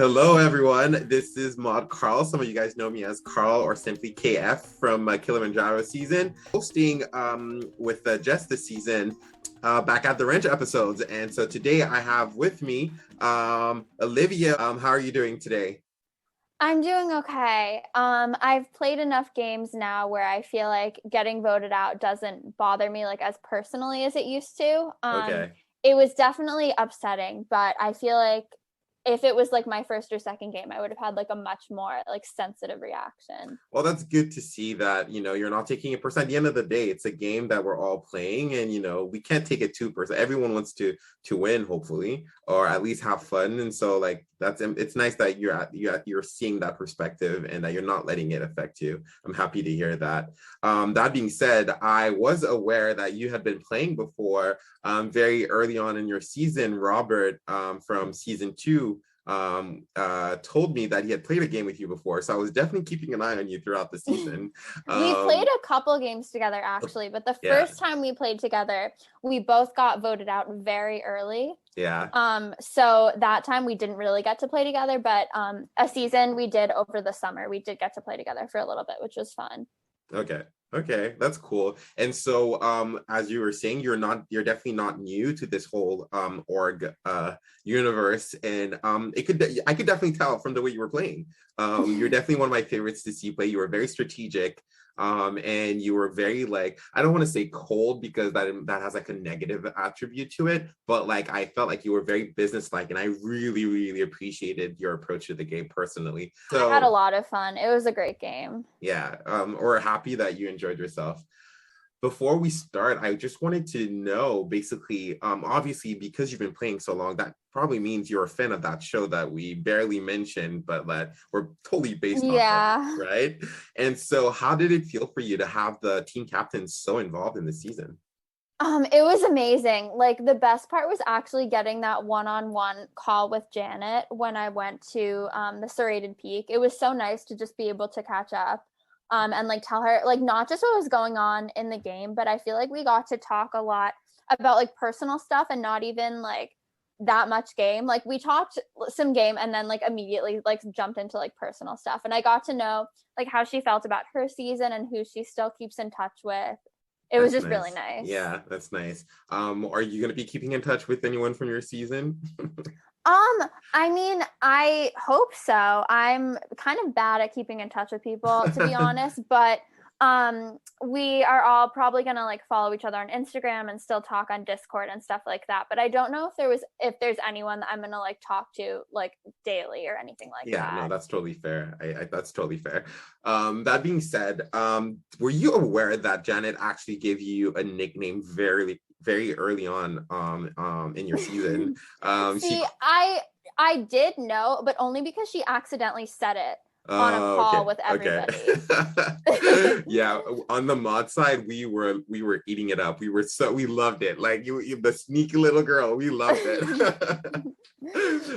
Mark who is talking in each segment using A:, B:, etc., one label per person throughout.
A: Hello, everyone. This is Mod Carl. Some of you guys know me as Carl or simply KF from Kilimanjaro season, hosting with Jess this season back at the Ranch episodes. And so today I have with me Olivia. How are you doing today?
B: I'm doing okay. I've played enough games now where I feel like getting voted out doesn't bother me like as personally as it used to.
A: Okay.
B: It was definitely upsetting, but I feel like if it was like my first or second game, I would have had like a much more like sensitive reaction.
A: Well, that's good to see that, you're not taking it personal. At the end of the day, it's a game that we're all playing and, we can't take it too personal. Everyone wants to win, hopefully, or at least have fun. And so like it's nice that you're seeing that perspective and that you're not letting it affect you. I'm happy to hear that. That being said, I was aware that you had been playing before very early on in your season. Robert from season 2 told me that he had played a game with you before, so I was definitely keeping an eye on you throughout the season.
B: We played a couple games together actually, but the first time we played together, we both got voted out very early. So that time we didn't really get to play together, but a season we did over the summer, we did get to play together for a little bit, which was fun.
A: Okay, that's cool. And so as you were saying, you're definitely not new to this whole org universe, and I could definitely tell from the way you were playing. You're definitely one of my favorites to see play. You were very strategic, and you were very, like, I don't want to say cold because that has like a negative attribute to it, but like I felt like you were very businesslike, and I really, really appreciated your approach to the game personally. So
B: I had a lot of fun. It was a great game.
A: yeah, we're happy that you enjoyed yourself. Before we start, I just wanted to know, basically, obviously, because you've been playing so long, that probably means you're a fan of that show that we barely mentioned, but that we're totally based off of, right? And so how did it feel for you to have the team captains so involved in the season?
B: It was amazing. Like the best part was actually getting that one-on-one call with Janet when I went to the Serrated Peak. It was so nice to just be able to catch up and like tell her like not just what was going on in the game, but I feel like we got to talk a lot about like personal stuff and not even like that much game. Like we talked some game and then like immediately like jumped into like personal stuff. And I got to know like how she felt about her season and who she still keeps in touch with. It was just really nice.
A: Yeah, that's nice. Are you going to be keeping in touch with anyone from your season?
B: I mean, I hope so. I'm kind of bad at keeping in touch with people, to be honest, but we are all probably gonna like follow each other on Instagram and still talk on Discord and stuff like that. But I don't know if there's anyone that I'm gonna like talk to like daily or anything like that.
A: Yeah, no, that's totally fair. That's totally fair. That being said, were you aware that Janet actually gave you a nickname very, very early on in your season?
B: See, I did know, but only because she accidentally said it on a call with everybody.
A: Okay. Yeah, on the mod side, we were eating it up. We loved it. Like you the sneaky little girl, we loved it.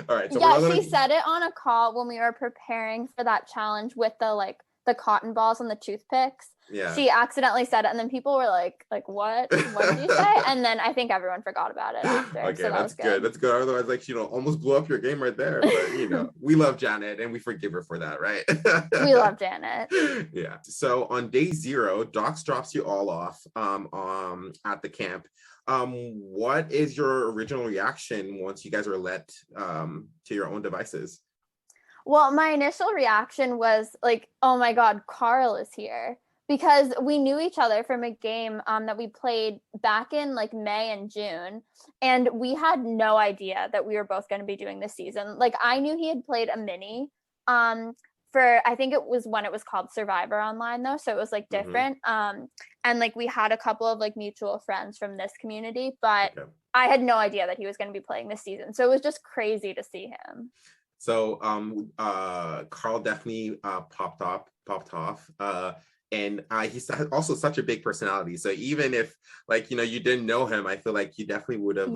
A: All right.
B: So she said it on a call when we were preparing for that challenge with the cotton balls and the toothpicks.
A: Yeah.
B: She accidentally said it, and then people were like, what? What did you say? And then I think everyone forgot about it after.
A: Okay,
B: so
A: that's good. That's good. Otherwise, like, almost blew up your game right there. But we love Janet and we forgive her for that, right?
B: We love Janet.
A: Yeah. So on day 0, Docs drops you all off at the camp. What is your original reaction once you guys are let to your own devices?
B: Well, my initial reaction was like, oh my God, Carl is here. Because we knew each other from a game that we played back in like May and June. And we had no idea that we were both going to be doing this season. Like I knew he had played a mini for, I think it was when it was called Survivor Online though. So it was like different. And like we had a couple of like mutual friends from this community, but I had no idea that he was going to be playing this season. So it was just crazy to see him.
A: So Carl definitely popped off. And he's also such a big personality. So even if like, you didn't know him, I feel like he definitely would have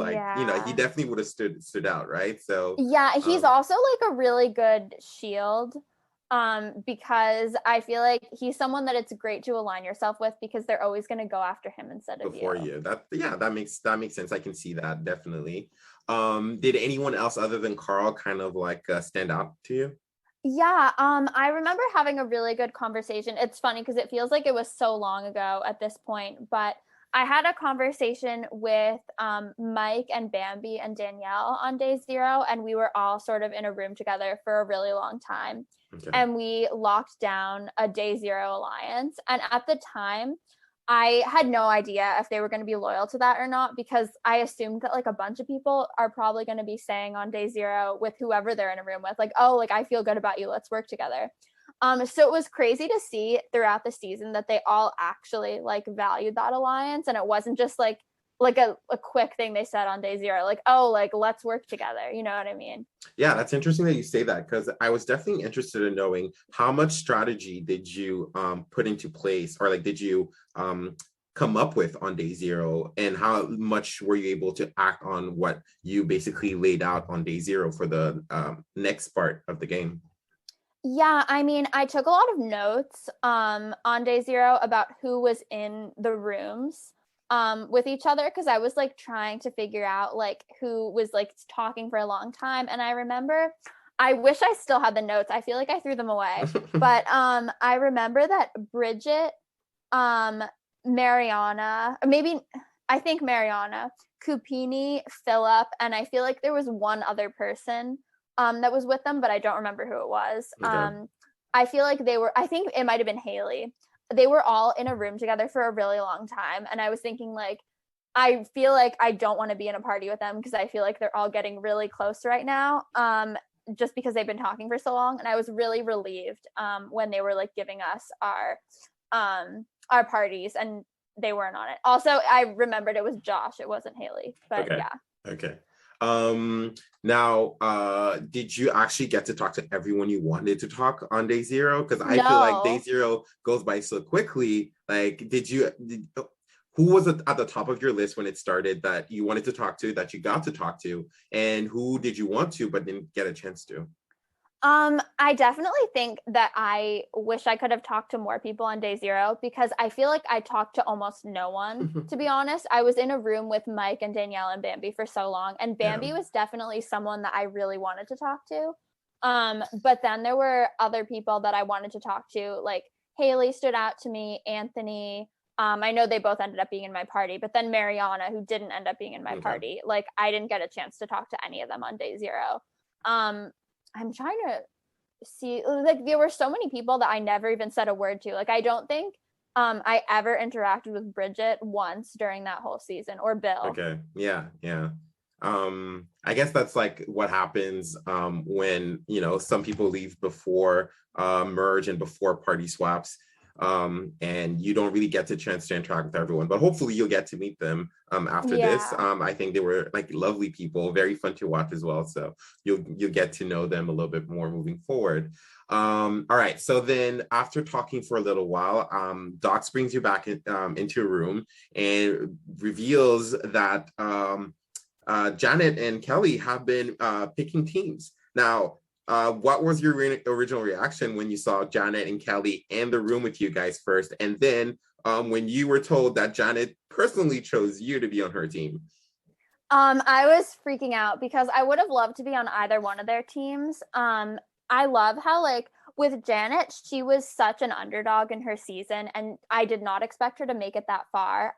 A: he definitely would have stood out, right? So
B: yeah, he's also like a really good shield. because I feel like he's someone that it's great to align yourself with because they're always going to go after him instead of
A: Before
B: you.
A: you. That makes sense. I can see that definitely. Did anyone else other than Carl kind of like stand out to you?
B: Yeah, I remember having a really good conversation. It's funny because it feels like it was so long ago at this point, but I had a conversation with Mike and Bambi and Danielle on day 0, and we were all sort of in a room together for a really long time.
A: Okay.
B: And we locked down a day 0 alliance. And at the time, I had no idea if they were going to be loyal to that or not, because I assumed that like a bunch of people are probably going to be saying on day 0 with whoever they're in a room with, like, oh, like I feel good about you, let's work together. So it was crazy to see throughout the season that they all actually like valued that alliance, and it wasn't just like a quick thing they said on day 0, like, oh, like let's work together, you know what I mean?
A: Yeah, that's interesting that you say that, because I was definitely interested in knowing how much strategy did you put into place, or like did you come up with on day 0, and how much were you able to act on what you basically laid out on day 0 for the next part of the game?
B: Yeah, I mean, I took a lot of notes on day 0 about who was in the rooms with each other, because I was like trying to figure out like who was like talking for a long time. And I remember, I wish I still had the notes. I feel like I threw them away. But I remember that Bridget, um, Mariana, maybe I think Mariana, Cupini, Philip, and I feel like there was one other person that was with them, but I don't remember who it was.
A: Okay.
B: I feel like I think it might have been Haley. They were all in a room together for a really long time. And I was thinking, like, I feel like I don't want to be in a party with them because I feel like they're all getting really close right now. Just because they've been talking for so long. And I was really relieved when they were like giving us our parties and they weren't on it. Also, I remembered it was Josh. It wasn't Haley, but
A: Okay.
B: yeah.
A: Okay. Now, did you actually get to talk to everyone you wanted to talk on day 0? Because I feel like day
B: No.
A: 0 goes by so quickly. Like, who was at the top of your list when it started that you wanted to talk to, that you got to talk to, and who did you want to but didn't get a chance to?
B: I definitely think that I wish I could have talked to more people on day 0 because I feel like I talked to almost no one, to be honest. I was in a room with Mike and Danielle and Bambi for so long, and
A: Yeah.
B: Bambi was definitely someone that I really wanted to talk to. But then there were other people that I wanted to talk to, like Haley stood out to me, Anthony. I know they both ended up being in my party, but then Mariana, who didn't end up being in my
A: Okay.
B: party, like I didn't get a chance to talk to any of them on day 0. I'm trying to see, like there were so many people that I never even said a word to. Like I don't think I ever interacted with Bridget once during that whole season, or Bill.
A: Okay. Yeah. Yeah. I guess that's like what happens when, some people leave before merge and before party swaps. And you don't really get the chance to interact with everyone, but hopefully you'll get to meet them after this.
B: Yeah.
A: I think they were like lovely people, very fun to watch as well. So you'll get to know them a little bit more moving forward. All right. So then after talking for a little while, Docs brings you back into a room and reveals that Janet and Kelly have been picking teams. Now, what was your original reaction when you saw Janet and Kelly in the room with you guys first? And then when you were told that Janet personally chose you to be on her team?
B: I was freaking out because I would have loved to be on either one of their teams. I love how, like, with Janet, she was such an underdog in her season, and I did not expect her to make it that far.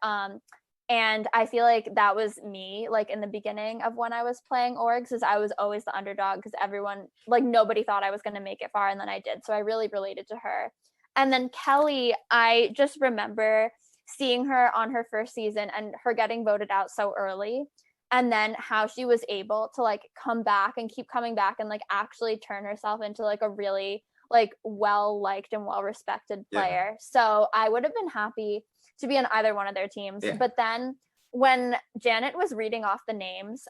B: And I feel like that was me, like in the beginning of when I was playing orgs, is I was always the underdog because everyone, like nobody thought I was going to make it far, and then I did. So I really related to her. And then Kelly, I just remember seeing her on her first season and her getting voted out so early. And then how she was able to like come back and keep coming back and like actually turn herself into like a really like well liked and well respected player. Yeah. So I would have been happy to be on either one of their teams. Yeah. But then when Janet was reading off the names,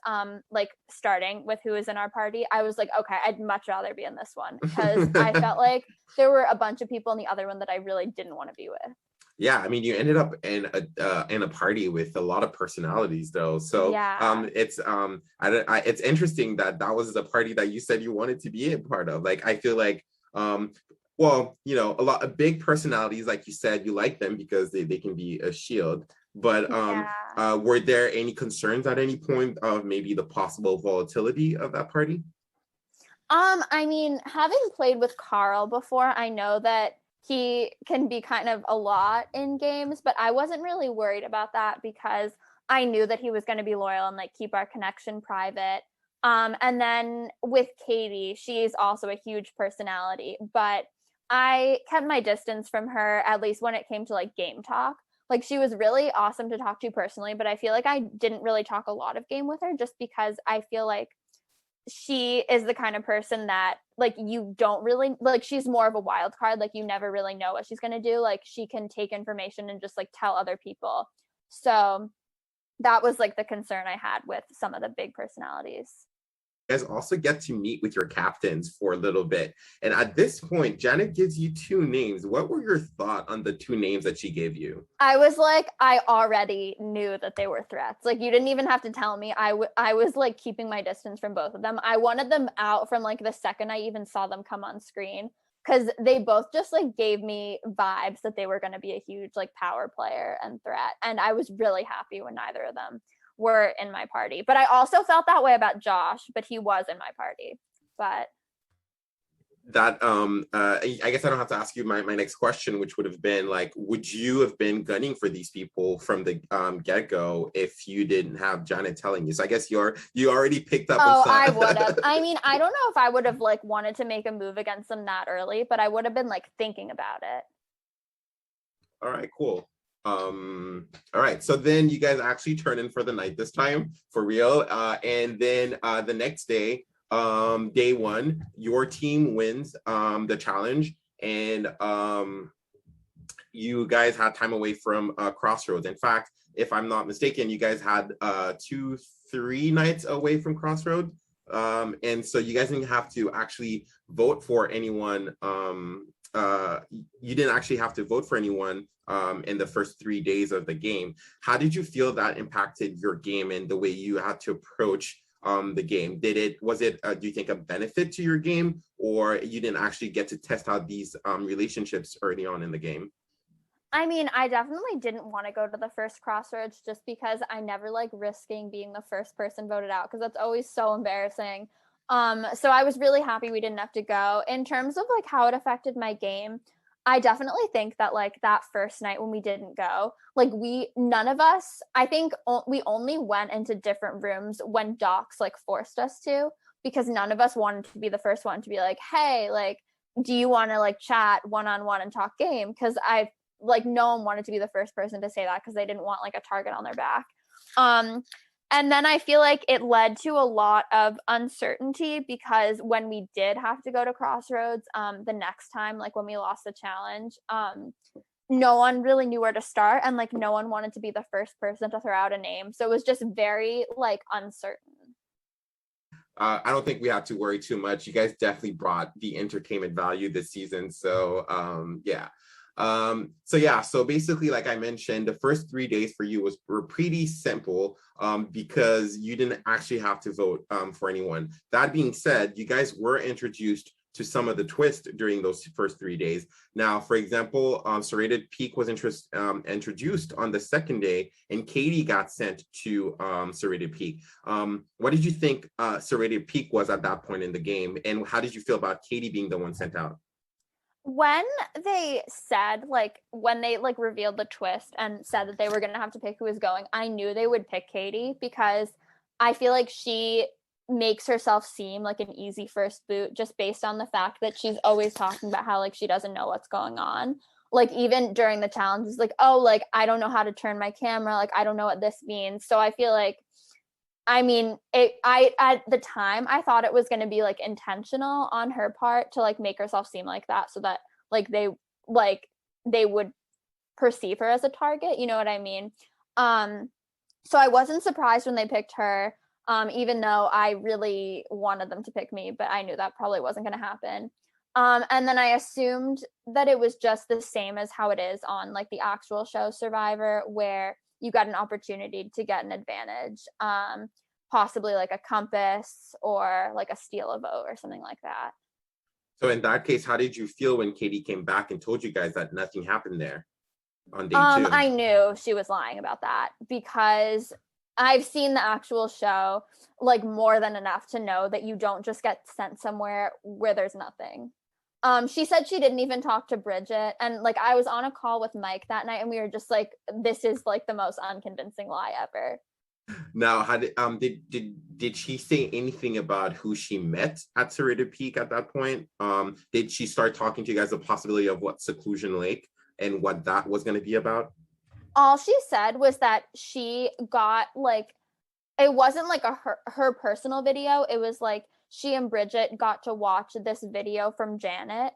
B: like starting with who is in our party, I was like, okay, I'd much rather be in this one, because I felt like there were a bunch of people in the other one that I really didn't want to be with.
A: Yeah, I mean, you ended up in a party with a lot of personalities, though. So yeah. It's interesting that was the party that you said you wanted to be a part of. Like, I feel like Well, a lot of big personalities, like you said, you like them because they can be a shield. But
B: Yeah.
A: were there any concerns at any point of maybe the possible volatility of that party?
B: I mean, having played with Carl before, I know that he can be kind of a lot in games, but I wasn't really worried about that because I knew that he was going to be loyal and like keep our connection private. And then with Katie, she's also a huge personality, but I kept my distance from her, at least when it came to like game talk. Like she was really awesome to talk to personally, but I feel like I didn't really talk a lot of game with her just because I feel like she is the kind of person that like you don't really like, she's more of a wild card, like you never really know what she's going to do. Like she can take information and just like tell other people. So that was like the concern I had with some of the big personalities.
A: Guys also get to meet with your captains for a little bit. And at this point, Janet gives you two names. What were your thoughts on the two names that she gave you?
B: I was like, I already knew that they were threats. Like you didn't even have to tell me. I was like keeping my distance from both of them. I wanted them out from like the second I even saw them come on screen because they both just like gave me vibes that they were going to be a huge like power player and threat. And I was really happy when neither of them were in my party. But I also felt that way about Josh, but he was in my party. But
A: That I guess I don't have to ask you my next question, which would have been like, would you have been gunning for these people from the get-go if you didn't have Janet telling you? So I guess you already picked up and
B: oh,
A: saw.
B: I would have. I mean, I don't know if I would have like wanted to make a move against them that early, but I would have been like thinking about it.
A: All right, cool. All right, so then you guys actually turn in for the night this time for real. And then the next day, day one, your team wins the challenge, and you guys had time away from Crossroads. In fact, if I'm not mistaken, you guys had 2-3 nights away from Crossroads. And so you guys didn't have to actually vote for anyone. You didn't actually have to vote for anyone in the first 3 days of the game. How did you feel that impacted your game and the way you had to approach the game? Was it do you think a benefit to your game, or you didn't actually get to test out these relationships early on in the game?
B: I mean, I definitely didn't want to go to the first crossroads just because I never like risking being the first person voted out because that's always so embarrassing. So I was really happy we didn't have to go. In terms of like how it affected my game, I definitely think that like that first night when we didn't go, like none of us, I think we only went into different rooms when Docs like forced us to, because none of us wanted to be the first one to be like, hey, like, do you want to like chat one on one and talk game? Because I like no one wanted to be the first person to say that because they didn't want like a target on their back. Um, and then I feel like it led to a lot of uncertainty because when we did have to go to Crossroads, the next time, like when we lost the challenge, no one really knew where to start and like no one wanted to be the first person to throw out a name. So it was just very like uncertain.
A: I don't think we have to worry too much. You guys definitely brought the entertainment value this season. So yeah. So basically, like I mentioned, the first 3 days for you were pretty simple because you didn't actually have to vote for anyone. That being said, you guys were introduced to some of the twists during those first 3 days. Now, for example, Serrated Peak was introduced on the second day, and Katie got sent to Serrated Peak. What did you think Serrated Peak was at that point in the game, and how did you feel about Katie being the one sent out?
B: When they said like when they like revealed the twist and said that they were going to have to pick who was going, I knew they would pick Katie because I feel like she makes herself seem like an easy first boot just based on the fact that she's always talking about how like she doesn't know what's going on. Like even during the challenges, like, oh, like I don't know how to turn my camera, like I don't know what this means. So I feel like, I mean, I at the time I thought it was going to be like intentional on her part to like make herself seem like that so that like they would perceive her as a target, you know what I mean? Um so I wasn't surprised when they picked her, even though I really wanted them to pick me, but I knew that probably wasn't going to happen. And then I assumed that it was just the same as how it is on like the actual show Survivor, where you got an opportunity to get an advantage, possibly like a compass or like a steal a vote or something like that.
A: So in that case, how did you feel when Katie came back and told you guys that nothing happened there on day two?
B: I knew she was lying about that because I've seen the actual show like more than enough to know that you don't just get sent somewhere where there's nothing. She said she didn't even talk to Bridget, and like I was on a call with Mike that night and we were just like, this is like the most unconvincing lie ever.
A: Now, how did she say anything about who she met at Serrated Peak at that point? Did she start talking to you guys the possibility of what Seclusion Lake and what that was going to be about?
B: All she said was that she got like, it wasn't like her personal video. It was like she and Bridget got to watch this video from Janet.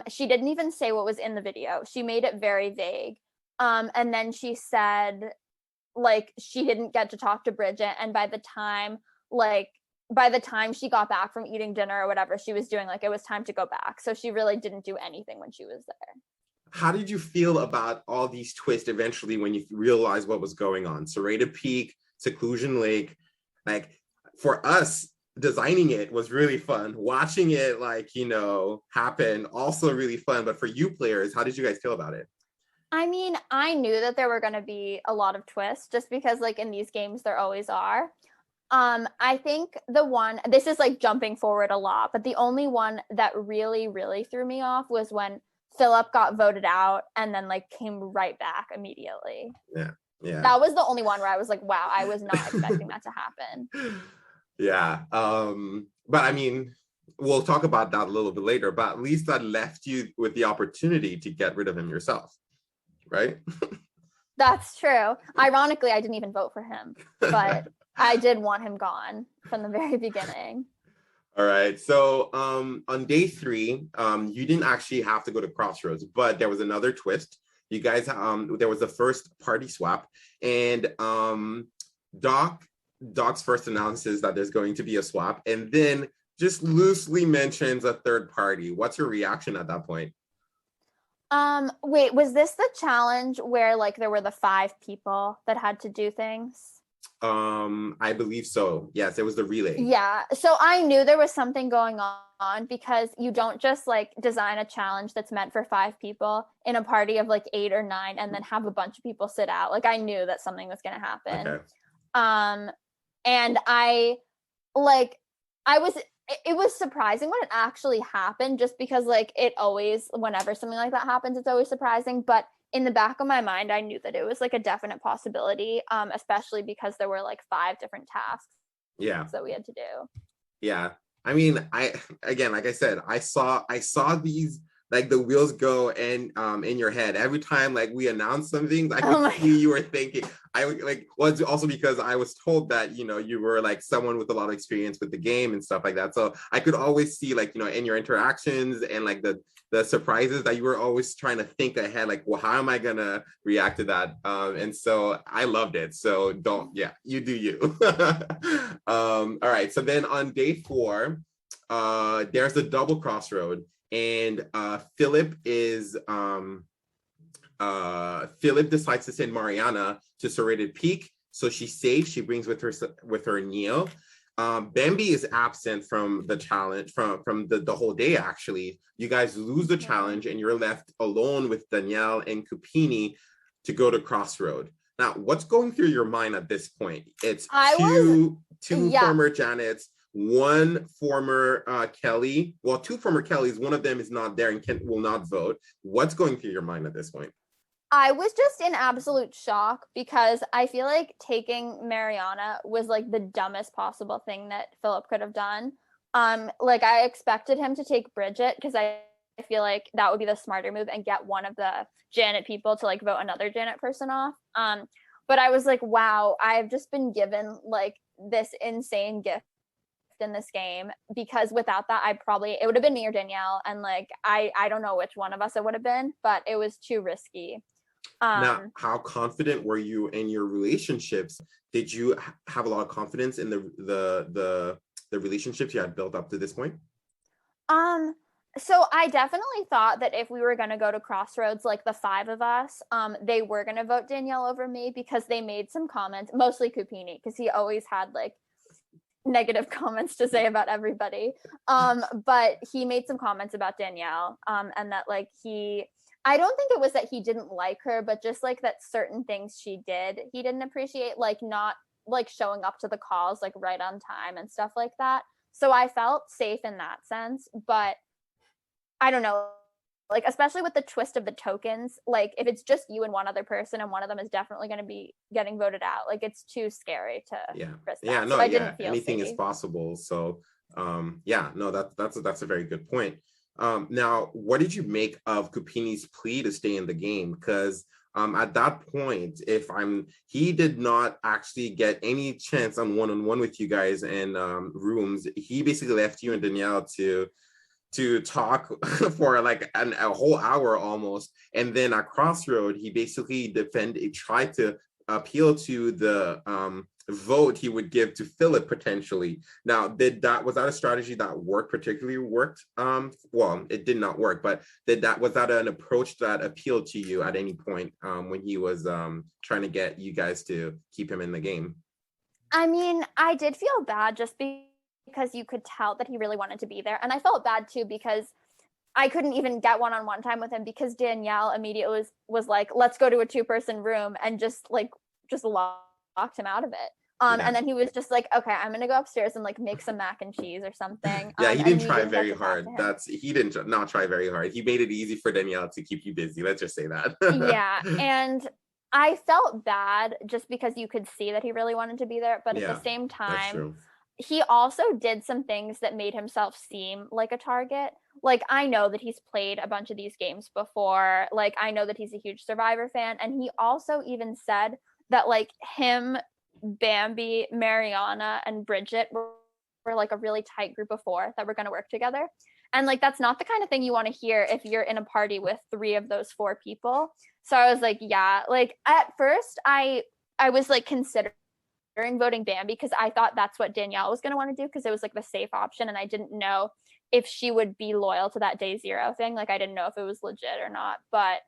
B: She didn't even say what was in the video. She made it very vague. And then she said like she didn't get to talk to Bridget, and by the time she got back from eating dinner or whatever she was doing, like it was time to go back. So she really didn't do anything when she was there.
A: How did you feel about all these twists eventually when you realized what was going on? Serrated Peak, Seclusion Lake, like for us, designing it was really fun. Watching it, like, happen, also really fun. But for you players, how did you guys feel about it?
B: I mean, I knew that there were going to be a lot of twists just because like in these games there always are. I think this is like jumping forward a lot, but the only one that really, really threw me off was when Philip got voted out and then like came right back immediately.
A: Yeah.
B: That was the only one where I was like, wow, I was not expecting that to happen.
A: Yeah. But I mean, we'll talk about that a little bit later, but at least that left you with the opportunity to get rid of him yourself, right?
B: That's true. Ironically, I didn't even vote for him, but I did want him gone from the very beginning.
A: All right. So on day 3, you didn't actually have to go to Crossroads, but there was another twist. You guys, there was the first party swap, and Doc's first announces that there's going to be a swap, and then just loosely mentions a third party. What's your reaction at that point?
B: Wait, was this the challenge where like there were the 5 people that had to do things?
A: I believe so. Yes, it was the relay.
B: Yeah. So I knew there was something going on because you don't just like design a challenge that's meant for 5 people in a party of like 8 or 9 and then have a bunch of people sit out. Like I knew that something was going to happen. Okay. And it was surprising when it actually happened just because like it always, whenever something like that happens, it's always surprising. But in the back of my mind, I knew that it was like a definite possibility, especially because there were like 5 different tasks that we had to do.
A: Yeah. I mean, again, like I said, I saw these, like the wheels go and in your head every time like we announced some things. I could see you were thinking. I like was also because I was told that you were like someone with a lot of experience with the game and stuff like that. So I could always see like in your interactions and like the surprises that you were always trying to think ahead, like, well, how am I gonna react to that? And so I loved it. So you do you. All right. So then on day 4, there's a double crossroad. And Philip decides to send Mariana to Serrated Peak, so she's safe. She brings with her Neil. Bambi is absent from the challenge from the whole day. Actually, you guys lose the challenge, and you're left alone with Danielle and Cupini to go to Crossroad. Now, what's going through your mind at this point? It's two former Janets, one former Kelly. Well, 2 former Kellys. One of them is not there and will not vote. What's going through your mind at this point?
B: I was just in absolute shock because I feel like taking Mariana was like the dumbest possible thing that Philip could have done. Like I expected him to take Bridget because I feel like that would be the smarter move and get one of the Janet people to like vote another Janet person off. But I was like, wow, I've just been given like this insane gift in this game, because without that it would have been me or Danielle, and like I don't know which one of us it would have been, but it was too risky.
A: Now, how confident were you in your relationships? Did you have a lot of confidence in the relationships you had built up to this point?
B: So I definitely thought that if we were going to go to Crossroads, like the 5 of us, they were going to vote Danielle over me because they made some comments, mostly Cupini, because he always had like negative comments to say about everybody. But he made some comments about Danielle, and that like I don't think it was that he didn't like her, but just like that certain things she did, he didn't appreciate, like not like showing up to the calls like right on time and stuff like that. So I felt safe in that sense, but I don't know, like especially with the twist of the tokens, like if it's just you and one other person and one of them is definitely going to be getting voted out, like it's too scary to risk that.
A: No,
B: so I didn't feel
A: anything
B: safe.
A: is possible. So no, that's a very good point. Now what did you make of Kupini's plea to stay in the game? Because at that point, he did not actually get any chance on one-on-one with you guys in rooms. He basically left you and Danielle to talk for like a whole hour almost, and then at Crossroad he basically tried to appeal to the vote he would give to Philip potentially. Now was that a strategy that worked? Well, it did not work, but was that an approach that appealed to you at any point when he was trying to get you guys to keep him in the game?
B: I mean, I did feel bad just because you could tell that he really wanted to be there. And I felt bad too because I couldn't even get one-on-one time with him because Danielle immediately was like, let's go to a 2-person room, and just locked him out of it. And then he was just like, okay, I'm gonna go upstairs and like make some mac and cheese or something.
A: He didn't try very hard. He did not try very hard. He made it easy for Danielle to keep you busy. Let's just say that.
B: Yeah, and I felt bad just because you could see that he really wanted to be there, but at the same time, he also did some things that made himself seem like a target. Like, I know that he's played a bunch of these games before. Like, I know that he's a huge Survivor fan. And he also even said that, like, him, Bambi, Mariana, and Bridget were like a really tight group of 4 that were going to work together. And, like, that's not the kind of thing you want to hear if you're in a party with 3 of those 4 people. So I was like, yeah. Like, at first, I was, like, considering voting Bambi because I thought that's what Danielle was going to want to do because it was like the safe option, and I didn't know if she would be loyal to that day 0 thing. Like, I didn't know if it was legit or not. But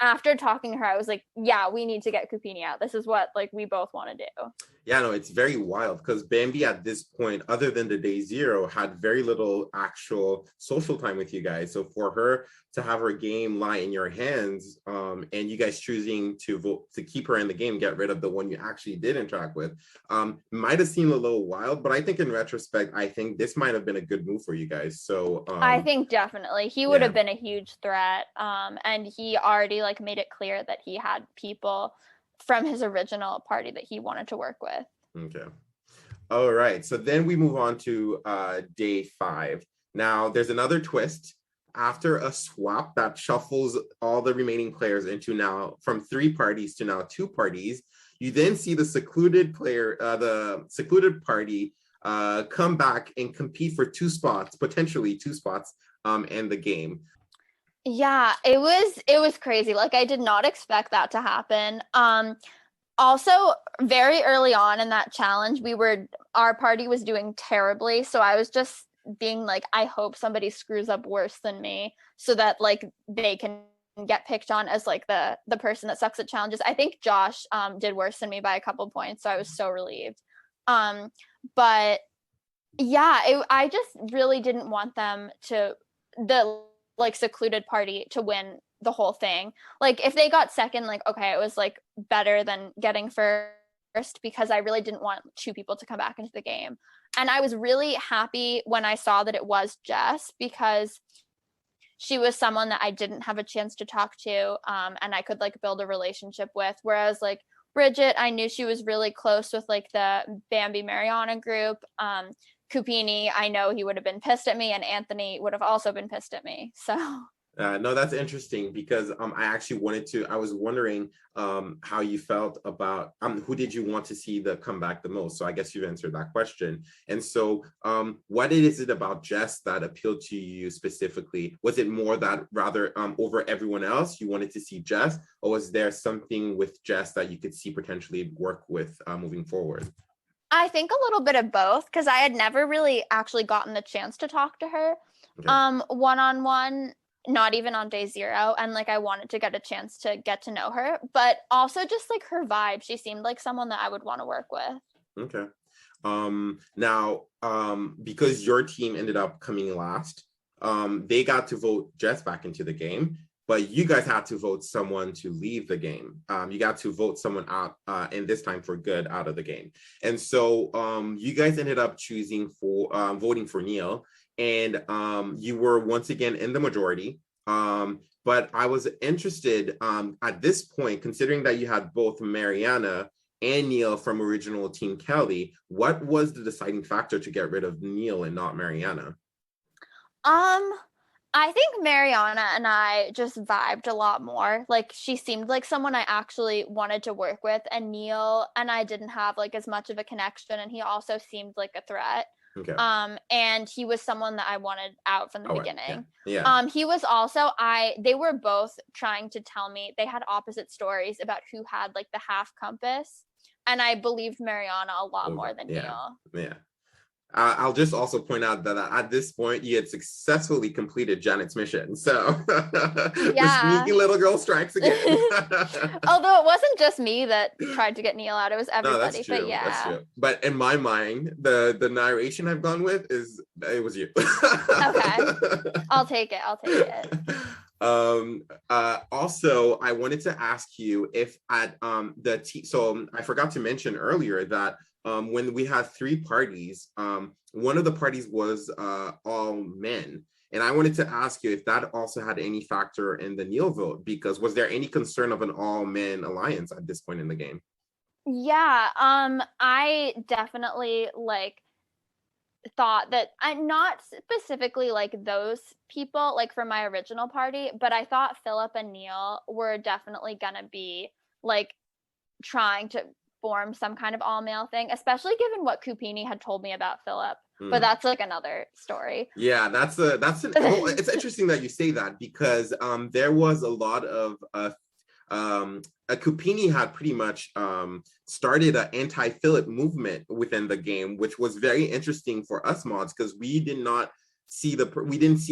B: after talking to her, I was like, yeah, we need to get Kupini out. This is what like we both want to do.
A: Yeah, no, it's very wild because Bambi at this point, other than the day 0, had very little actual social time with you guys. So for her to have her game lie in your hands, and you guys choosing to vote to keep her in the game, get rid of the one you actually did interact with, might have seemed a little wild, but I think in retrospect, I think this might have been a good move for you guys. So
B: I think definitely he would have been a huge threat, and he already like made it clear that he had people from his original party that he wanted to work with.
A: Okay. All right. So then we move on to day 5. Now there's another twist. After a swap that shuffles all the remaining players into now from 3 parties to now 2 parties, you then see the secluded party come back and compete for 2 spots, potentially 2 spots in the game.
B: Yeah, it was crazy. Like, I did not expect that to happen. Also, very early on in that challenge, our party was doing terribly. So I was just being like, I hope somebody screws up worse than me so that like they can get picked on as like the person that sucks at challenges. I think Josh did worse than me by a couple points, so I was so relieved. But yeah, I just really didn't want them the like secluded party to win the whole thing. Like, if they got second, like, okay, it was like better than getting first, because I really didn't want 2 people to come back into the game. And I was really happy when I saw that it was Jess, because she was someone that I didn't have a chance to talk to, and I could like build a relationship with. Whereas like Bridget, I knew she was really close with like the Bambi Mariana group. Kupini, I know he would have been pissed at me, and Anthony would have also been pissed at me. So
A: no, that's interesting because I was wondering how you felt about who did you want to see come back the most. So I guess you've answered that question. And so what is it about Jess that appealed to you specifically? Was it more that rather over everyone else you wanted to see Jess, or was there something with Jess that you could see potentially work with moving forward?
B: I think a little bit of both, because I had never really actually gotten the chance to talk to her one-on-one, not even on day 0, and like I wanted to get a chance to get to know her, but also just like her vibe. She seemed like someone that I would want to work with.
A: Okay. Now, because your team ended up coming last, they got to vote Jess back into the game, but you guys had to vote someone to leave the game. You got to vote someone out, and this time for good, out of the game. And so you guys ended up voting for Neil, and you were once again in the majority. But I was interested at this point, considering that you had both Mariana and Neil from original Team Kelly, what was the deciding factor to get rid of Neil and not Mariana?
B: I think Mariana and I just vibed a lot more. Like, she seemed like someone I actually wanted to work with, and Neil and I didn't have like as much of a connection, and he also seemed like a threat.
A: Okay.
B: And he was someone that I wanted out from the beginning.
A: Yeah.
B: He was also they were both trying to tell me, they had opposite stories about who had like the half compass, and I believed Mariana a lot more than Neil.
A: Yeah. I'll just also point out that at this point you had successfully completed Janet's mission. So the sneaky little girl strikes again.
B: Although it wasn't just me that tried to get Neil out, it was everybody.
A: No, that's true.
B: But yeah.
A: That's true. But in my mind, the narration I've gone with is it was you.
B: Okay. I'll take it.
A: Also, I wanted to ask you if at so I forgot to mention earlier that when we had 3 parties, one of the parties was all men. And I wanted to ask you if that also had any factor in the Neil vote, because was there any concern of an all men alliance at this point in the game?
B: Yeah, I definitely like thought that, I'm not specifically like those people like from my original party, but I thought Philip and Neil were definitely gonna be like trying to form some kind of all male thing, especially given what Kupini had told me about Philip. But that's like another story.
A: Yeah, it's interesting that you say that, because there was a lot of Kupini had pretty much started an anti-Philip movement within the game, which was very interesting for us mods, because we didn't see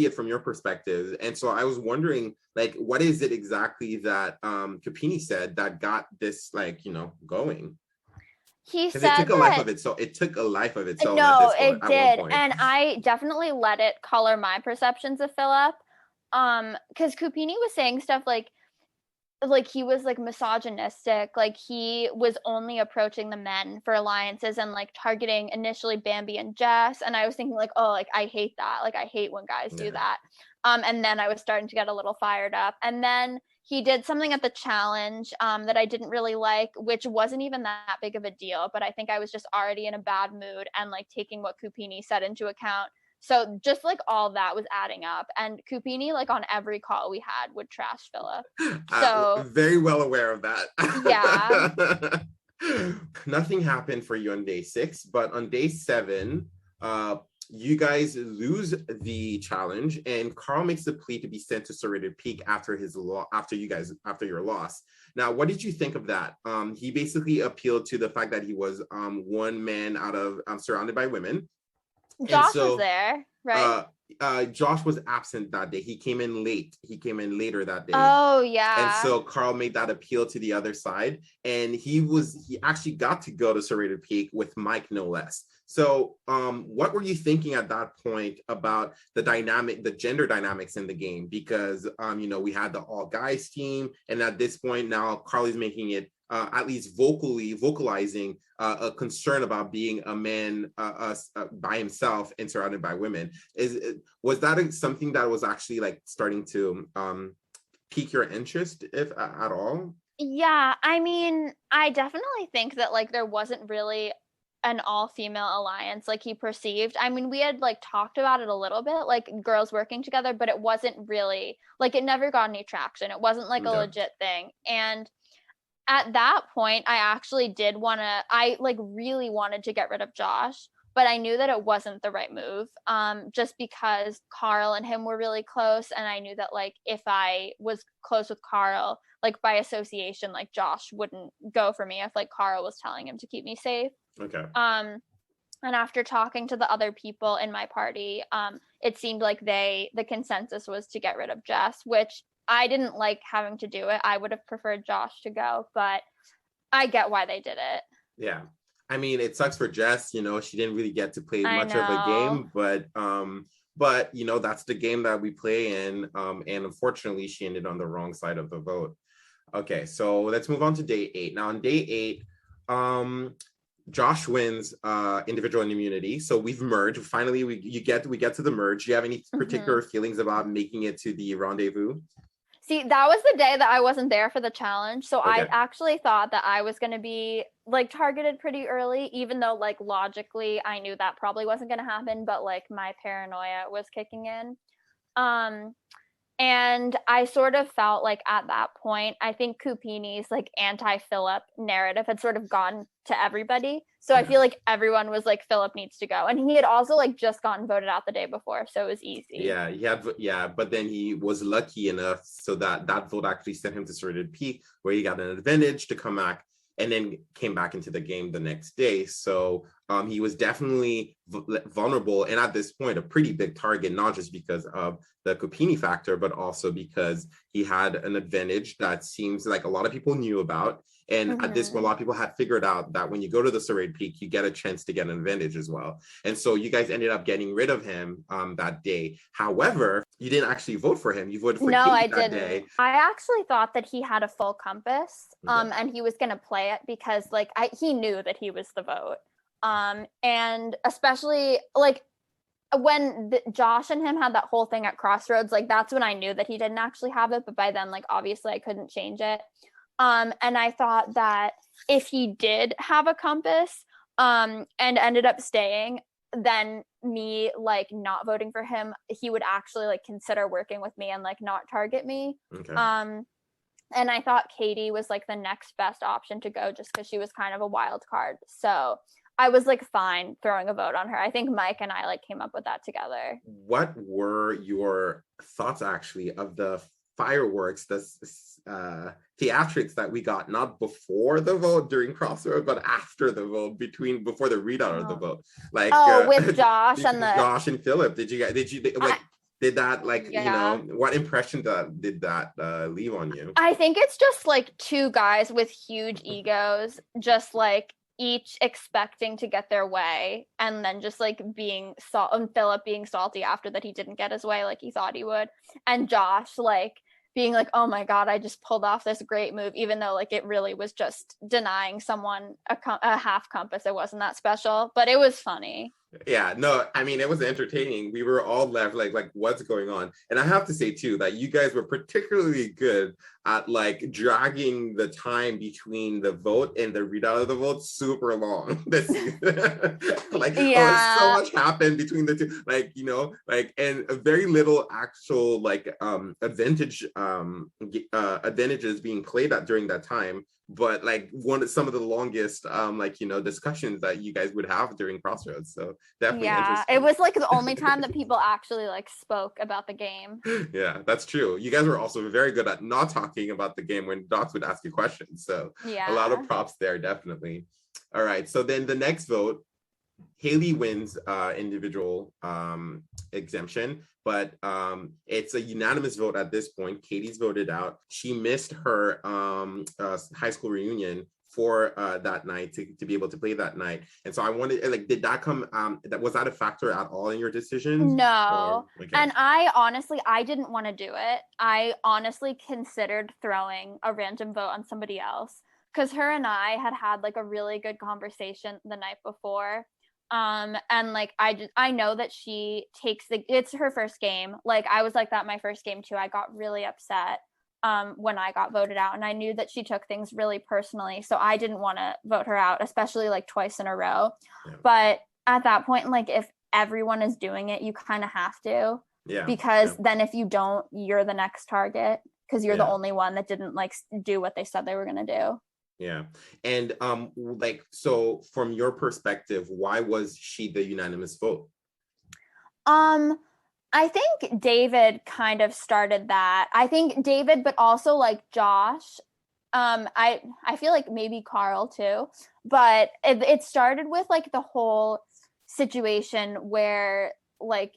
A: it from your perspective. And so I was wondering, like, what is it exactly that Kupini said that got this, like, going?
B: He said
A: it took a life of it. So it took a life of its own.
B: No, it did. And I definitely let it color my perceptions of Philip. Because Kupini was saying stuff like he was like misogynistic, like he was only approaching the men for alliances and like targeting initially Bambi and Jess. And I was thinking like, oh, like I hate that. Like I hate when guys do that. And then I was starting to get a little fired up. And then he did something at the challenge that I didn't really like, which wasn't even that big of a deal. But I think I was just already in a bad mood and like taking what Kupini said into account. So just like all that was adding up, and Kupini, like on every call we had, would trash Philip. So
A: very well aware of that.
B: Yeah.
A: Nothing happened for you on day 6, but on day 7, you guys lose the challenge, and Carl makes the plea to be sent to Serrated Peak after your loss. Now, what did you think of that? He basically appealed to the fact that he was one man out of surrounded by women.
B: Josh was there, right?
A: Josh was absent that day. He came in late. He came in later that day.
B: Oh, yeah.
A: And so Carl made that appeal to the other side, and he actually got to go to Serrated Peak with Mike, no less. So what were you thinking at that point about the gender dynamics in the game? Because we had the all guys team, and at this point now Carly's making it at least vocalizing a concern about being a man by himself and surrounded by women. Was that something that was actually like starting to pique your interest, if at all?
B: Yeah, I mean, I definitely think that like there wasn't really an all-female alliance like he perceived. I mean, we had like talked about it a little bit, like girls working together, but it wasn't really like, it never got any traction. It wasn't like a legit thing. And at that point, I really wanted to get rid of Josh, but I knew that it wasn't the right move, just because Carl and him were really close. And I knew that like if I was close with Carl, like by association, like Josh wouldn't go for me if like Carl was telling him to keep me safe.
A: Okay.
B: And after talking to the other people in my party, it seemed like the consensus was to get rid of Jess, which I didn't like having to do it. I would have preferred Josh to go, but I get why they did it.
A: Yeah. I mean, it sucks for Jess, you know, she didn't really get to play
B: I
A: much of a
B: know.
A: game, but you know, that's the game that we play in. And unfortunately she ended on the wrong side of the vote. Okay, so let's move on to day 8. Now on day 8, um Josh wins individual and immunity. So we've merged. Finally, we get to the merge. Do you have any particular feelings about making it to the rendezvous?
B: See, that was the day that I wasn't there for the challenge. So I
A: Okay.
B: actually thought that I was going to be like targeted pretty early, even though like logically I knew that probably wasn't going to happen, but like my paranoia was kicking in. Um and I sort of felt like at that point, I think Kupini's like anti-Philip narrative had sort of gone to everybody. So I
A: Yeah.
B: feel like everyone was like, Philip needs to go. And he had also like just gotten voted out the day before. So it was easy.
A: Yeah, but then he was lucky enough so that that vote actually sent him to Certain Peak, where he got an advantage to come back, and then came back into the game the next day. So he was definitely vulnerable, and at this point, a pretty big target, not just because of the Copini factor, but also because he had an advantage that seems like a lot of people knew about. And at this point, a lot of people had figured out that when you go to the Serrated Peak, you get a chance to get an advantage as well. And so you guys ended up getting rid of him that day. However, you didn't actually vote for him. You voted for
B: No,
A: Katie
B: I
A: that
B: didn't.
A: day.
B: I actually thought that he had a full compass,
A: Okay.
B: and he was gonna play it because like he knew that he was the vote. And especially like when Josh and him had that whole thing at Crossroads, like that's when I knew that he didn't actually have it. But by then, like obviously I couldn't change it. And I thought that if he did have a compass, and ended up staying, then me like not voting for him, he would actually like consider working with me and like not target me.
A: Okay.
B: Um, and I thought Katie was like the next best option to go just because she was kind of a wild card. So I was like fine throwing a vote on her. I think Mike and I like came up with that together.
A: What were your thoughts actually of the fireworks, the theatrics that we got, not before the vote during Crossroad, but after the vote, before the readout of the
B: Oh,
A: vote, like
B: oh with Josh and the
A: Josh and Philip? Did you
B: I,
A: like? Did that, like, you know,
B: yeah.
A: what impression did that leave on you?
B: I think it's just like two guys with huge egos, just like each expecting to get their way, and then just like being and Philip being salty after that he didn't get his way like he thought he would, and Josh like being like, oh my god, I just pulled off this great move, even though like it really was just denying someone a half compass. It wasn't that special, but it was funny.
A: Yeah, no, I mean, it was entertaining. We were all left like what's going on? And I have to say too that you guys were particularly good at like dragging the time between the vote and the readout of the vote super long this season. Like, oh, so
B: Yeah.
A: much happened between the two, like, you know, like, and very little actual like advantages being played at during that time, but like some of the longest like, you know, discussions that you guys would have during Crossroads. So definitely
B: Yeah, it
A: interesting.
B: was like the only time that people actually like spoke about the game.
A: Yeah, that's true. You guys were also very good at not talking about the game when Docs would ask you questions. So a lot of
B: Yeah.
A: props there, definitely. All right. So then the next vote, Haley wins individual exemption, but it's a unanimous vote at this point. Katie's voted out. She missed her high school reunion for that night to be able to play that night. And so I wanted, like, did that come, that was that a factor at all in your decisions? Or
B: No.
A: okay.
B: And I didn't want to do it. I honestly considered throwing a random vote on somebody else because her and I had had like a really good conversation the night before. And like I know that she takes it's her first game. Like I was like that my first game too. I got really upset when I got voted out, and I knew that she took things really personally. So I didn't want to vote her out, especially like twice in a row.
A: Yeah.
B: But at that point, like if everyone is doing it, you kind of have to,
A: Yeah.
B: because
A: Yeah.
B: then if you don't, you're the next target because you're the
A: Yeah.
B: only one that didn't like do what they said they were going to do.
A: Yeah. And like, so from your perspective, why was she the unanimous vote?
B: Um, I think David kind of started that. I think David, but also like Josh. I feel like maybe Carl too, but it started with like the whole situation where like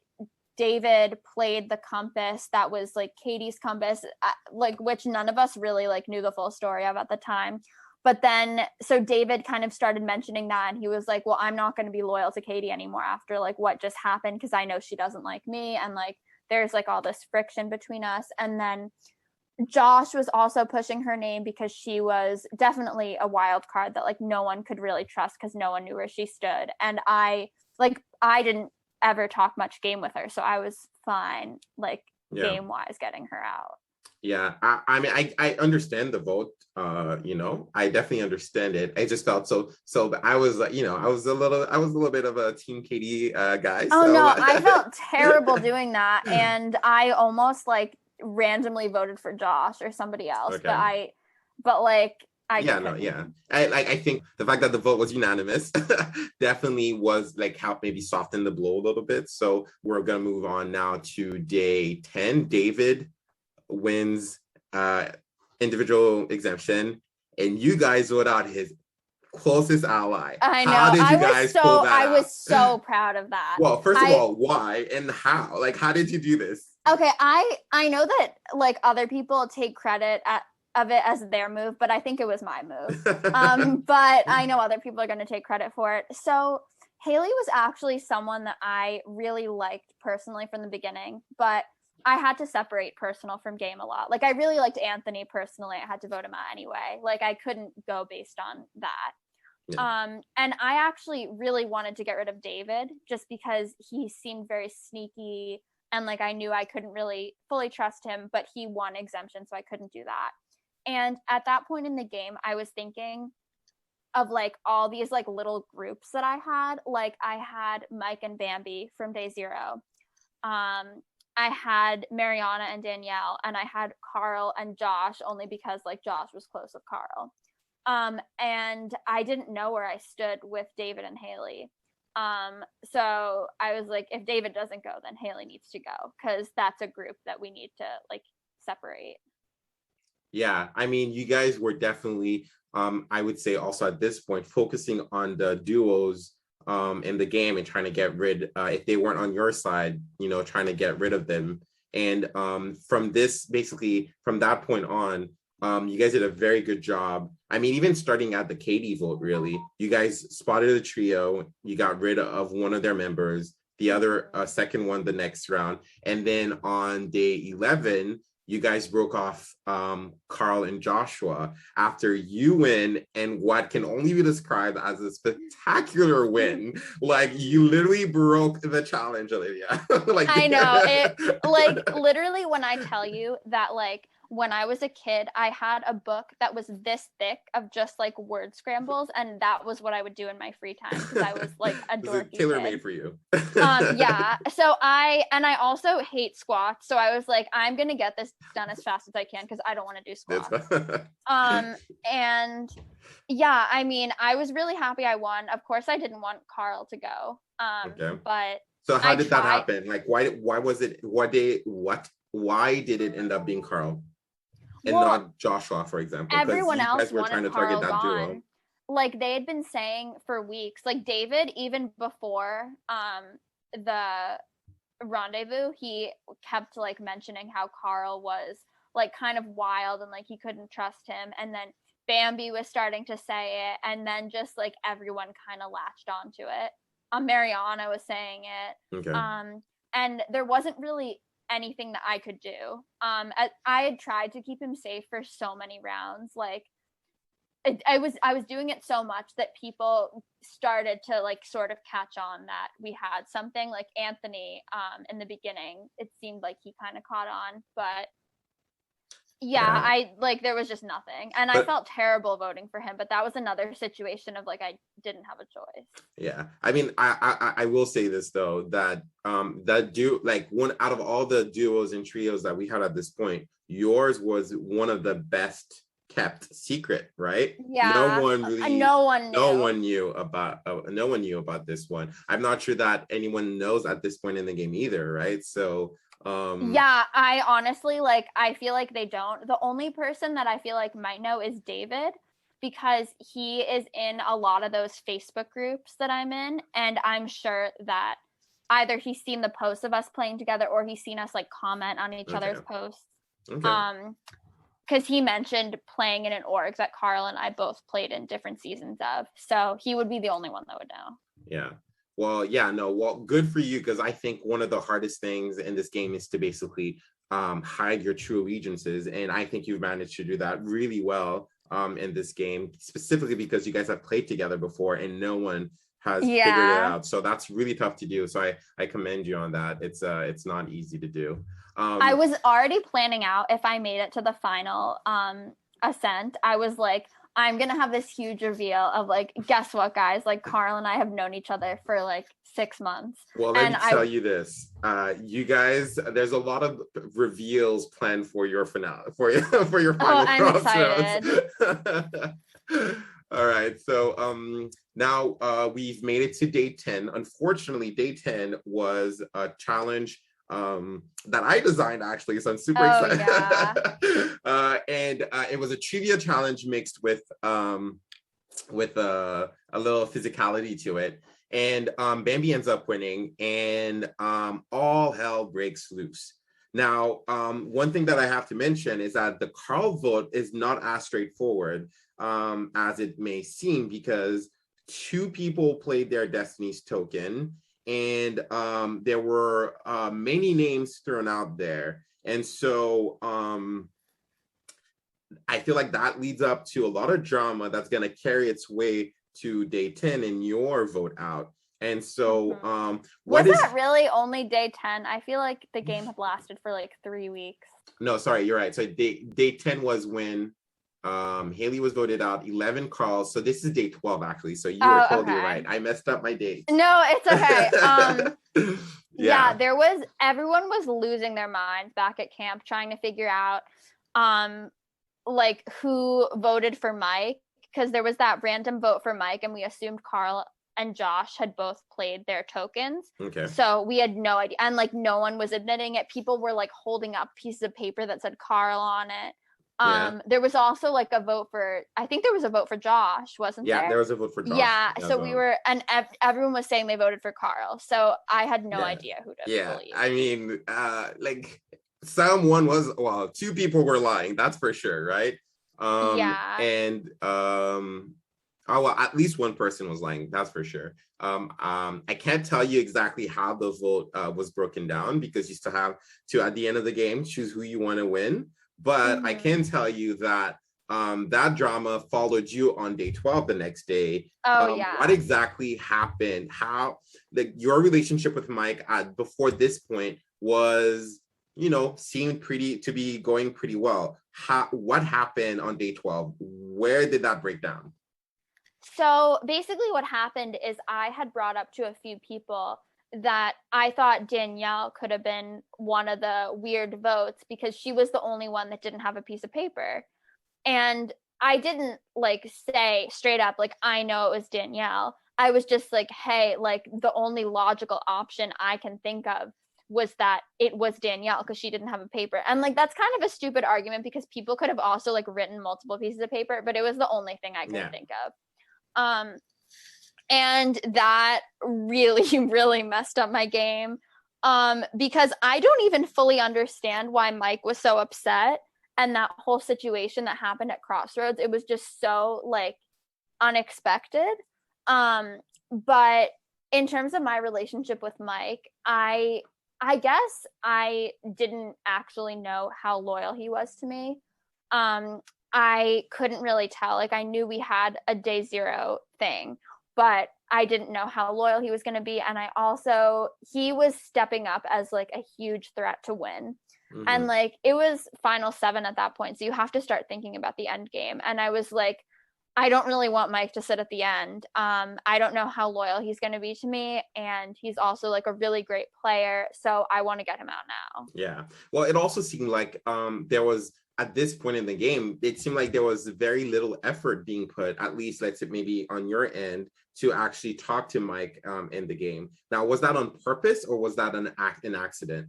B: David played the compass that was like Katie's compass, like which none of us really like knew the full story of at the time. But then, so David kind of started mentioning that, and he was like, well, I'm not going to be loyal to Katie anymore after like what just happened, because I know she doesn't like me, and like there's like all this friction between us. And then Josh was also pushing her name because she was definitely a wild card that like no one could really trust because no one knew where she stood. And I didn't ever talk much game with her, so I was fine like game wise getting her out.
A: Yeah, I mean, I understand the vote. I definitely understand it. I just felt so. I was like, I was a little bit of a Team Katie guy.
B: Oh
A: so.
B: no, I felt terrible doing that, and I almost like randomly voted for Josh or somebody else.
A: Okay.
B: But like I
A: yeah,
B: couldn't.
A: no, yeah. I think the fact that the vote was unanimous definitely was like help maybe soften the blow a little bit. So we're gonna move on now to day 10. David wins individual exemption, and you guys vote out his closest ally.
B: I know.
A: How did you guys pull that
B: I
A: out?
B: was so proud of that.
A: Well, first of all, why and how? Like, how did you do this?
B: Okay, I know that like other people take credit of it as their move, but I think it was my move. But I know other people are going to take credit for it. So Haley was actually someone that I really liked personally from the beginning, but I had to separate personal from game a lot. Like I really liked Anthony personally. I had to vote him out anyway. Like I couldn't go based on that. Yeah. And I actually really wanted to get rid of David just because he seemed very sneaky, and like I knew I couldn't really fully trust him, but he won exemption, so I couldn't do that. And at that point in the game, I was thinking of like all these like little groups that I had. Like I had Mike and Bambi from day 0. I had Mariana and Danielle, and I had Carl and Josh only because like Josh was close with Carl. And I didn't know where I stood with David and Haley. So I was like, if David doesn't go, then Haley needs to go, because that's a group that we need to like separate.
A: Yeah, I mean, you guys were definitely, I would say also at this point, focusing on the duos in the game and trying to get rid, if they weren't on your side, trying to get rid of them. And from that point on, you guys did a very good job. I mean, even starting at the Katie vote, really, you guys spotted a trio. You got rid of one of their members, the other second one the next round. And then on day 11, you guys broke off Carl and Joshua after you win, and what can only be described as a spectacular win. Like you literally broke the challenge, Olivia.
B: I know it. Like literally, when I tell you that, like when I was a kid, I had a book that was this thick of just like word scrambles, and that was what I would do in my free time because I was like a dorky
A: tailor-made
B: kid.
A: for you.
B: Yeah. So I also hate squats, so I was like, I'm gonna get this done as fast as I can because I don't want to do squats. And yeah, I mean, I was really happy I won. Of course, I didn't want Carl to go.
A: Okay.
B: But
A: so how did that happen? Like, why was it? Why did it end up being Carl? And not Joshua, for example.
B: Everyone else
A: were
B: wanted
A: trying to
B: Carl
A: target that
B: gone.
A: duo.
B: Like they had been saying for weeks, like David, even before the rendezvous, he kept like mentioning how Carl was like kind of wild and like he couldn't trust him. And then Bambi was starting to say it, and then just like everyone kind of latched onto it. Mariana was saying it.
A: Okay.
B: And there wasn't really anything that I could do. I had tried to keep him safe for so many rounds. Like I was doing it so much that people started to like sort of catch on that we had something. Like Anthony in the beginning, it seemed like he kind of caught on, but yeah, I like there was just nothing, and I felt terrible voting for him, but that was another situation of like I didn't have a choice.
A: Yeah, I mean, I will say this though, that like one out of all the duos and trios that we had at this point, yours was one of the best kept secret, right?
B: Yeah,
A: no one knew about this one. I'm not sure that anyone knows at this point in the game either, right? So
B: yeah, I honestly like I feel like they don't. The only person that I feel like might know is David, because he is in a lot of those Facebook groups that I'm in, and I'm sure that either he's seen the posts of us playing together or he's seen us like comment on each other's posts. because he mentioned playing in an org that Carl and I both played in different seasons of. So he would be the only one that would know.
A: Yeah. Well, yeah, no, well, good for you, because I think one of the hardest things in this game is to basically hide your true allegiances. And I think you've managed to do that really well in this game, specifically because you guys have played together before and no one has figured it out. So that's really tough to do. So I commend you on that. It's not easy to do.
B: I was already planning out if I made it to the final ascent. I was like, I'm gonna have this huge reveal of like, guess what, guys? Like Carl and I have known each other for like 6 months.
A: Well, let me tell you this. You guys, there's a lot of reveals planned for your finale, for your final crossroads.
B: Excited.
A: All right. So now we've made it to day 10. Unfortunately, day 10 was a challenge that I designed, actually, so I'm super excited.
B: Yeah.
A: And it was a trivia challenge mixed with a little physicality to it. And Bambi ends up winning, and all hell breaks loose. Now, one thing that I have to mention is that the Carl vote is not as straightforward as it may seem, because 2 people played their Destiny's token, and there were many names thrown out there. And so I feel like that leads up to a lot of drama that's going to carry its way to day 10 and your vote out. And so
B: was that really only day 10? I feel like the game had lasted for like 3 weeks.
A: No, sorry, you're right. So day 10 was when Haley was voted out, 11 Carls. So this is day 12, actually. So you were totally right. I messed up my date.
B: No, it's okay. Yeah, everyone was losing their minds back at camp trying to figure out like who voted for Mike, because there was that random vote for Mike and we assumed Carl and Josh had both played their tokens.
A: Okay.
B: So we had no idea, and like no one was admitting it. People were like holding up pieces of paper that said Carl on it. There was also like a vote for, I think there was a vote for Josh, wasn't there?
A: Yeah, there was a vote for Josh.
B: Yeah, so we were, and everyone was saying they voted for Carl. So I had no idea who to believe.
A: I mean, like someone was, well, 2 people were lying, that's for sure, right? And well, at least one person was lying, that's for sure. I can't tell you exactly how the vote was broken down, because you still have to, at the end of the game, choose who you want to win. But I can tell you that that drama followed you on day 12 the next day. What exactly happened? How your relationship with Mike before this point was, seemed to be going pretty well. What happened on day 12? Where did that break down?
B: So basically what happened is I had brought up to a few people that I thought Danielle could have been one of the weird votes because she was the only one that didn't have a piece of paper. And I didn't like say straight up, like, I know it was Danielle. I was just like, hey, like the only logical option I can think of was that it was Danielle because she didn't have a paper. And like, that's kind of a stupid argument because people could have also like written multiple pieces of paper, but it was the only thing I could think of. And that really, really messed up my game because I don't even fully understand why Mike was so upset, and that whole situation that happened at Crossroads, it was just so like unexpected. But in terms of my relationship with Mike, I guess I didn't actually know how loyal he was to me. I couldn't really tell. Like, I knew we had a day 0 thing, but I didn't know how loyal he was going to be. And he was stepping up as like a huge threat to win. Mm-hmm. And like, it was final 7 at that point. So you have to start thinking about the end game. And I was like, I don't really want Mike to sit at the end. I don't know how loyal he's going to be to me. And he's also like a really great player. So I want to get him out now.
A: Yeah. Well, it also seemed like there was, at this point in the game, it seemed like there was very little effort being put, at least let's say maybe on your end, to actually talk to Mike in the game. Now, was that on purpose or was that an accident?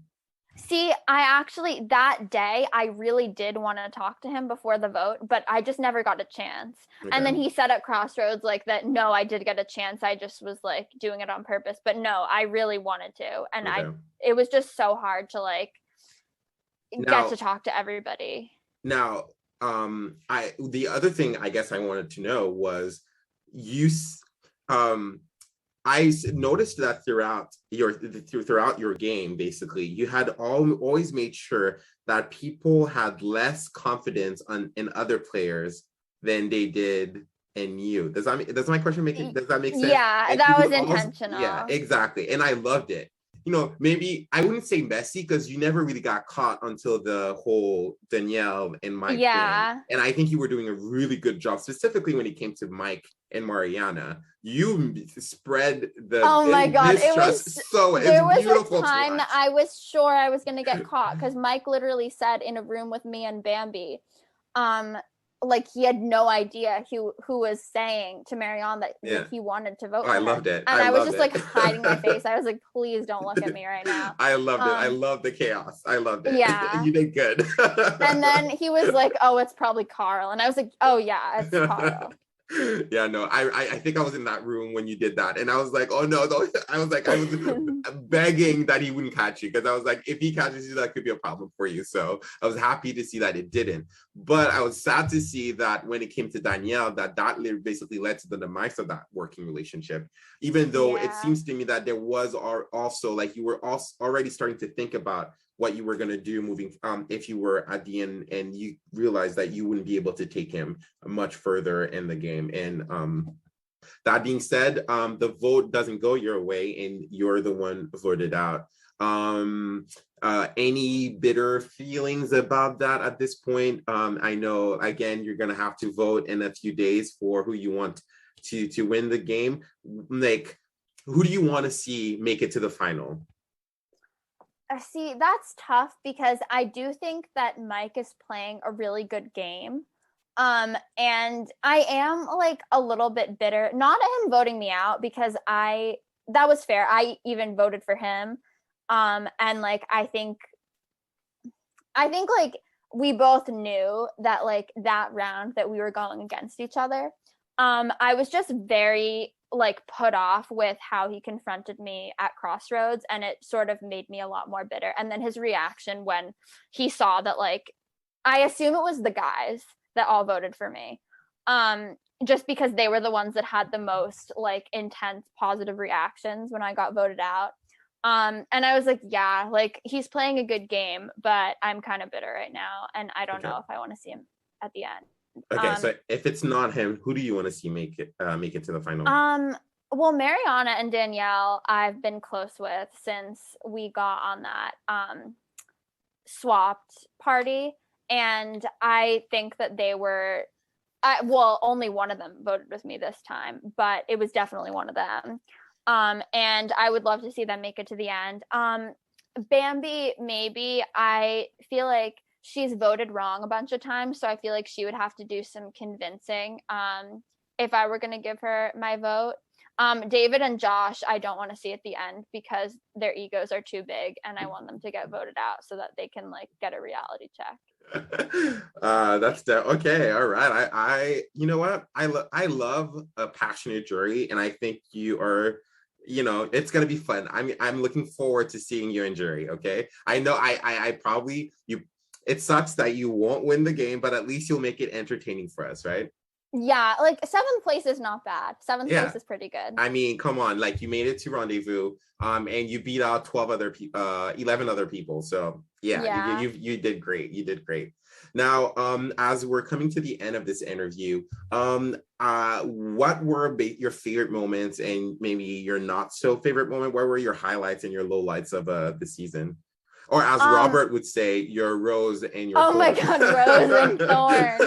B: See, that day, I really did want to talk to him before the vote, but I just never got a chance. Okay. And then he said at Crossroads, like, that, no, I did get a chance. I just was, like, doing it on purpose. But no, I really wanted to. And it was just so hard to, like, get to talk to everybody.
A: Now, the other thing I guess I wanted to know was you um noticed that throughout your game, basically, you had always made sure that people had less confidence in other players than they did in you. Does my question does that make sense?
B: Yeah,
A: And you
B: that
A: would
B: was
A: also, yeah,
B: intentional.
A: exactly. And I loved it. Maybe I wouldn't say messy because you never really got caught until the whole Danielle and Mike thing.
B: Yeah.
A: And I think you were doing a really good job, specifically when it came to Mike and Mariana. You spread the
B: Oh my God.
A: mistrust it's
B: There was a
A: beautiful to
B: time that
A: watch.
B: I was sure I was going to get caught because Mike literally said in a room with me and Bambi, um, like he had no idea who was saying to Marianne that
A: Yeah.
B: like he wanted to vote
A: Oh, I
B: for her.
A: loved it.
B: And
A: I
B: I was
A: loved
B: just
A: it.
B: like hiding my face. I was like, please don't look at me right now.
A: I loved it. I loved the chaos. I loved it.
B: Yeah.
A: You did good.
B: And then he was like, oh, it's probably Carl. And I was like, oh yeah, it's Carl.
A: Yeah, no, I think I was in that room when you did that, and I was like, oh no, no. I was begging that he wouldn't catch you because I was like, if he catches you, that could be a problem for you. So I was happy to see that it didn't, but I was sad to see that when it came to Danielle, that basically led to the demise of that working relationship. Even though it
B: Yeah.
A: seems to me that there was also like you were also already starting to think about what you were going to do moving if you were at the end and you realized that you wouldn't be able to take him much further in the game. And that being said, the vote doesn't go your way and you're the one voted out. Any bitter feelings about that at this point? I know, again, you're going to have to vote in a few days for who you want to win the game. Like, who do you want to see make it to the final?
B: See, that's tough because I do think that Mike is playing a really good game. And I am like a little bit bitter, not at him voting me out because that was fair. I even voted for him. And like I think like we both knew that like that round that we were going against each other. I was just very like put off with how he confronted me at Crossroads, and it sort of made me a lot more bitter. And then his reaction when he saw that, like, I assume it was the guys that all voted for me. Just because they were the ones that had the most like intense positive reactions when I got voted out. And I was like, yeah, like he's playing a good game, but I'm kind of bitter right now, and I don't
A: Okay.
B: know if I want to see him at the end.
A: Okay, so if it's not him, who do you want to see make it to the final?
B: Well, Mariana and Danielle, I've been close with since we got on that swapped party, and I think that they were. Well, only one of them voted with me this time, but it was definitely one of them. And I would love to see them make it to the end. Bambi, maybe. I feel like she's voted wrong a bunch of times, so I feel like she would have to do some convincing if I were going to give her my vote. David and Josh, I don't want to see at the end because their egos are too big, and I want them to get voted out so that they can like get a reality check.
A: Okay, all right. You know what, I love a passionate jury, and I think you are, it's gonna be fun. I'm looking forward to seeing you in jury. Okay, I know I probably you it sucks that you won't win the game, but at least you'll make it entertaining for us, right?
B: Yeah, like seventh place is not bad. Seventh place is pretty good.
A: I mean, come on, like you made it to Rendezvous, and you beat out 11 other people. So yeah, you did great. You did great. Now, as we're coming to the end of this interview, what were your favorite moments and maybe your not so favorite moment? What were your highlights and your lowlights of the season? Or as Robert would say, your rose and your thorn.
B: My God, rose and thorn.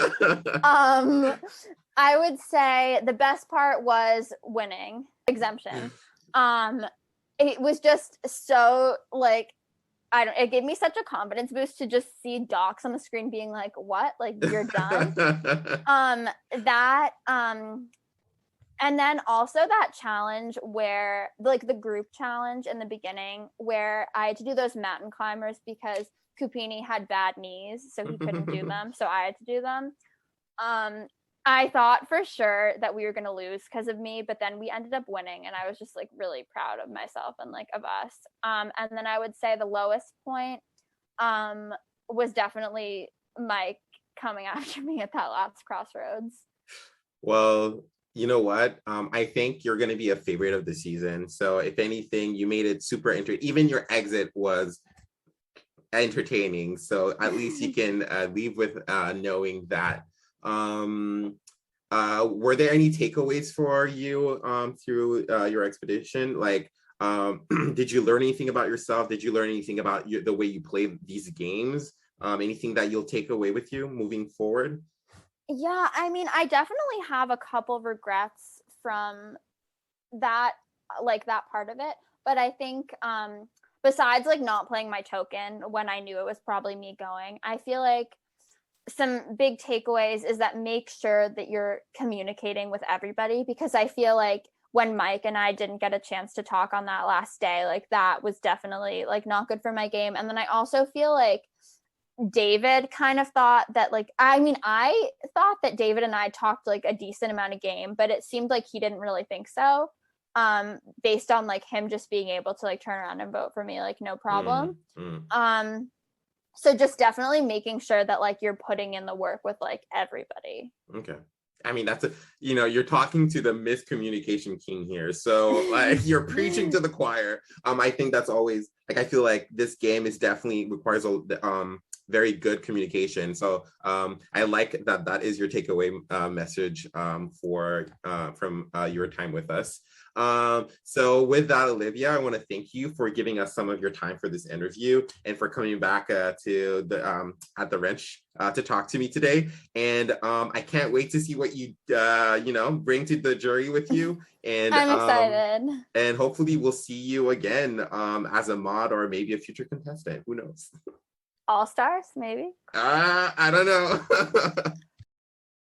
B: I would say the best part was winning exemption. It was just so like, it gave me such a confidence boost to just see docs on the screen being like, what? Like, you're done? And then also that challenge where, like the group challenge in the beginning, where I had to do those mountain climbers because Kupini had bad knees, so he couldn't do them. So I had to do them. I thought for sure that we were going to lose because of me, but then we ended up winning, and I was just like really proud of myself and like of us. And then I would say the lowest point was definitely Mike coming after me at that last crossroads.
A: Well, you know what? I think you're going to be a favorite of the season. So if anything, you made it super even your exit was entertaining. So at least you can leave with knowing that. Were there any takeaways for you through your expedition? Like, did you learn anything about yourself? Did you learn anything about the way you play these games? Anything that you'll take away with you moving forward?
B: Yeah, I mean, I definitely have a couple regrets from that, like that part of it. But I think besides like not playing my token when I knew it was probably me going, I feel like some big takeaways is that make sure that you're communicating with everybody, because I feel like when Mike and I didn't get a chance to talk on that last day, like that was definitely like not good for my game. And then I also feel like David kind of thought that, like, I mean, I thought that David and I talked like a decent amount of game, but it seemed like he didn't really think so. Based on like him just being able to like turn around and vote for me, like no problem. So just definitely making sure that like you're putting in the work with like everybody.
A: Okay. I mean, that's you're talking to the miscommunication king here. So like you're preaching to the choir. I think that's always like, I feel like this game is definitely requires a very good communication. So I like that is your takeaway message for from your time with us. So with that, Olivia, I want to thank you for giving us some of your time for this interview and for coming back to the at the wrench to talk to me today. And I can't wait to see what you bring to the jury with you. And
B: I'm excited.
A: And hopefully we'll see you again as a mod or maybe a future contestant. Who knows?
B: All stars, maybe.
A: I don't know.